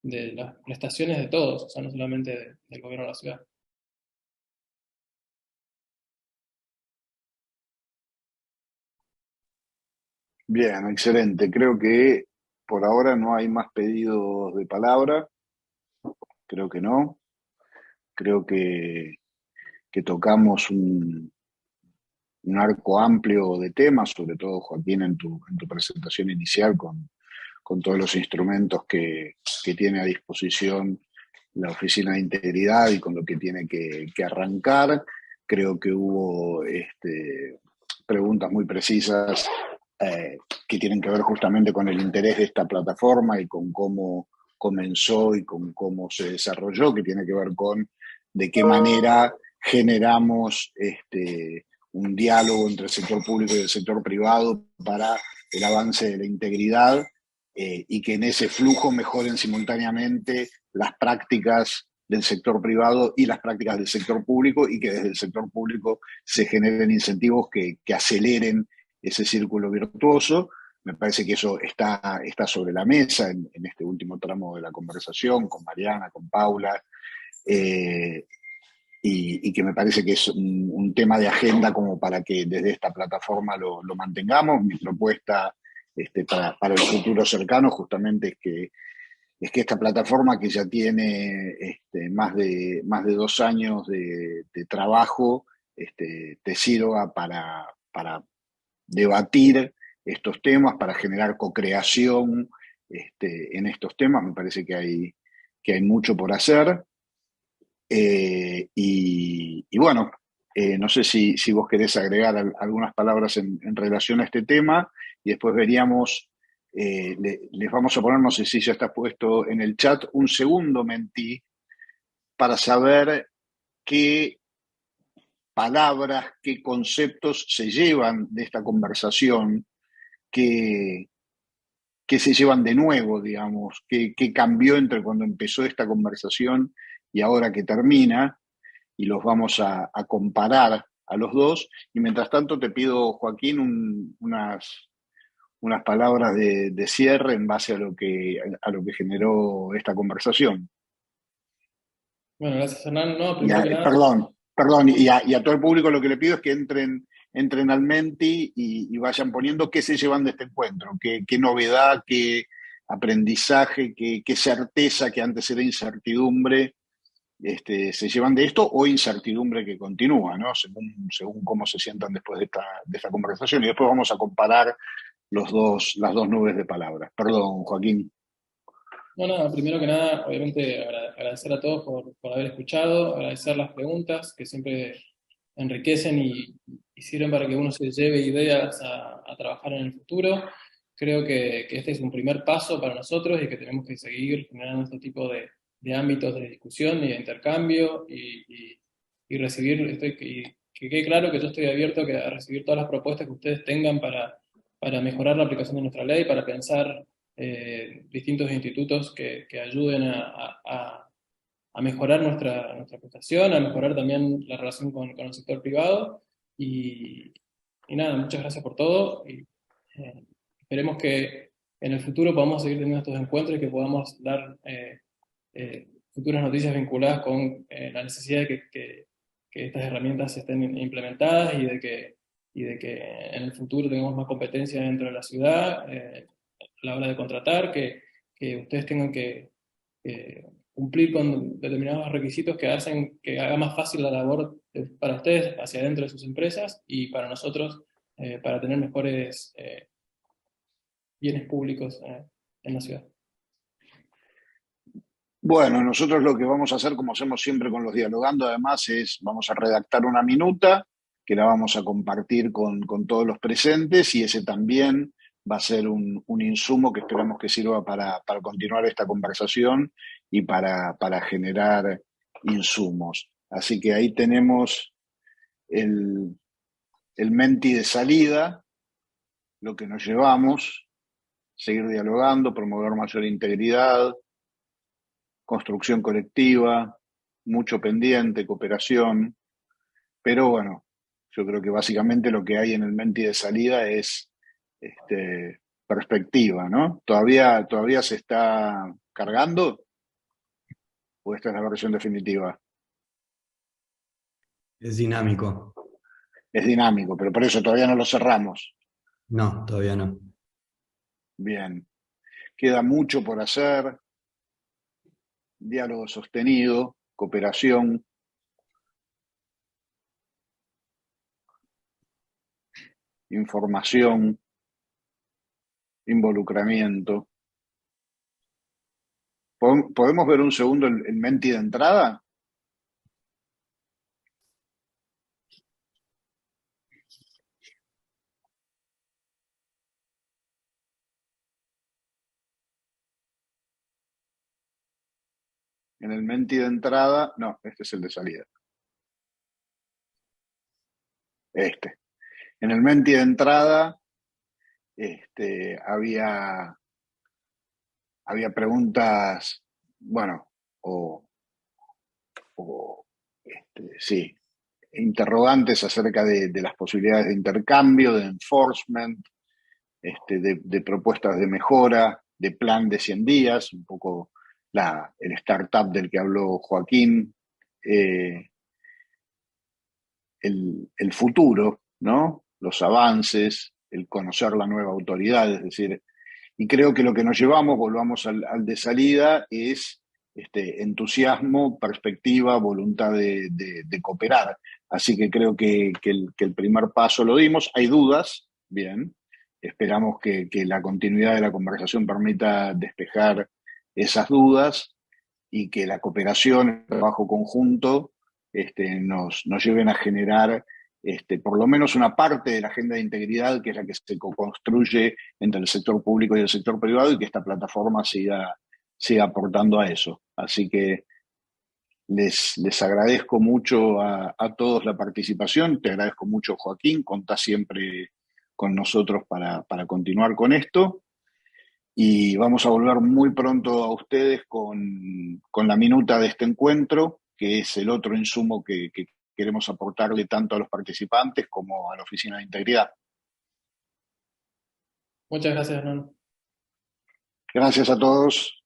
de las prestaciones de todos, o sea, no solamente del gobierno de la ciudad. Bien, excelente. Creo que por ahora no hay más pedidos de palabra. Creo que no. Creo que tocamos un arco amplio de temas, sobre todo, Joaquín, en tu presentación inicial, con todos los instrumentos que tiene a disposición la Oficina de Integridad y con lo que tiene que arrancar. Creo que hubo preguntas muy precisas que tienen que ver justamente con el interés de esta plataforma y con cómo comenzó y con cómo se desarrolló, que tiene que ver con de qué manera generamos un diálogo entre el sector público y el sector privado para el avance de la integridad, y que en ese flujo mejoren simultáneamente las prácticas del sector privado y las prácticas del sector público, y que desde el sector público se generen incentivos que aceleren ese círculo virtuoso. Me parece que eso está sobre la mesa en este último tramo de la conversación con Mariana, con Paula, y que me parece que es un tema de agenda como para que desde esta plataforma lo mantengamos. Mi propuesta para el futuro cercano justamente es que esta plataforma, que ya tiene más de 2 años de trabajo, te sirva para debatir estos temas, para generar co-creación en estos temas. Me parece que hay mucho por hacer. Y bueno, no sé si vos querés agregar algunas palabras en relación a este tema, y después veríamos, les vamos a poner, no sé si ya está puesto en el chat, un segundo mentí para saber qué palabras, qué conceptos se llevan de esta conversación, qué se llevan de nuevo, digamos, qué cambió entre cuando empezó esta conversación y ahora que termina, y los vamos a comparar a los dos. Y mientras tanto te pido, Joaquín, unas palabras de cierre en base a lo que generó esta conversación. Bueno, gracias, Hernán. No, primero que nada. Perdón, y a todo el público lo que le pido es que entren al Menti y vayan poniendo qué se llevan de este encuentro, qué novedad, qué aprendizaje, qué certeza que antes era incertidumbre, se llevan de esto, o incertidumbre que continúa, ¿no? Según cómo se sientan después de esta conversación. Y después vamos a comparar las dos nubes de palabras. Perdón, Joaquín. No, nada, primero que nada, obviamente agradecer a todos por haber escuchado, agradecer las preguntas que siempre enriquecen y sirven para que uno se lleve ideas a trabajar en el futuro. Creo que este es un primer paso para nosotros y que tenemos que seguir generando este tipo de ámbitos de discusión y de intercambio y recibir, que quede claro que yo estoy abierto a recibir todas las propuestas que ustedes tengan para mejorar la aplicación de nuestra ley, para pensar distintos institutos que ayuden a mejorar nuestra prestación, a mejorar también la relación con el sector privado. Y nada, muchas gracias por todo. Y esperemos que en el futuro podamos seguir teniendo estos encuentros y que podamos dar futuras noticias vinculadas con la necesidad de que estas herramientas estén implementadas y de que en el futuro tengamos más competencia dentro de la ciudad a la hora de contratar, que ustedes tengan que cumplir con determinados requisitos que hacen que haga más fácil la labor para ustedes hacia adentro de sus empresas y para nosotros para tener mejores bienes públicos en la ciudad. Bueno, nosotros lo que vamos a hacer, como hacemos siempre con los dialogando, además, vamos a redactar una minuta que la vamos a compartir con todos los presentes, y ese también va a ser un insumo que esperamos que sirva para continuar esta conversación y para generar insumos. Así que ahí tenemos el Menti de salida, lo que nos llevamos: seguir dialogando, promover mayor integridad, construcción colectiva, mucho pendiente, cooperación. Pero bueno, yo creo que básicamente lo que hay en el Menti de salida es perspectiva, ¿no? ¿Todavía se está cargando? ¿O esta es la versión definitiva? Es dinámico. Es dinámico, pero por eso todavía no lo cerramos. No, todavía no. Bien. Queda mucho por hacer. Diálogo sostenido, cooperación. Información, involucramiento. ¿Podemos ver un segundo el Menti de entrada? En el Menti de entrada, no, este es el de salida. En el Menti de entrada había preguntas, bueno, sí, interrogantes acerca de las posibilidades de intercambio, de enforcement, de propuestas de mejora, de plan de 100 días, un poco el startup del que habló Joaquín, el futuro, ¿no? Los avances, el conocer la nueva autoridad, es decir, y creo que lo que nos llevamos, volvamos al de salida, es entusiasmo, perspectiva, voluntad de cooperar. Así que creo que el primer paso lo dimos. Hay dudas, bien, esperamos que la continuidad de la conversación permita despejar esas dudas y que la cooperación, el trabajo conjunto, nos lleven a generar por lo menos una parte de la agenda de integridad, que es la que se construye entre el sector público y el sector privado, y que esta plataforma siga aportando a eso. Así que les agradezco mucho a todos la participación, te agradezco mucho, Joaquín, contá siempre con nosotros para continuar con esto, y vamos a volver muy pronto a ustedes con la minuta de este encuentro, que es el otro insumo que queremos aportarle tanto a los participantes como a la Oficina de Integridad. Muchas gracias, Hernán. Gracias a todos.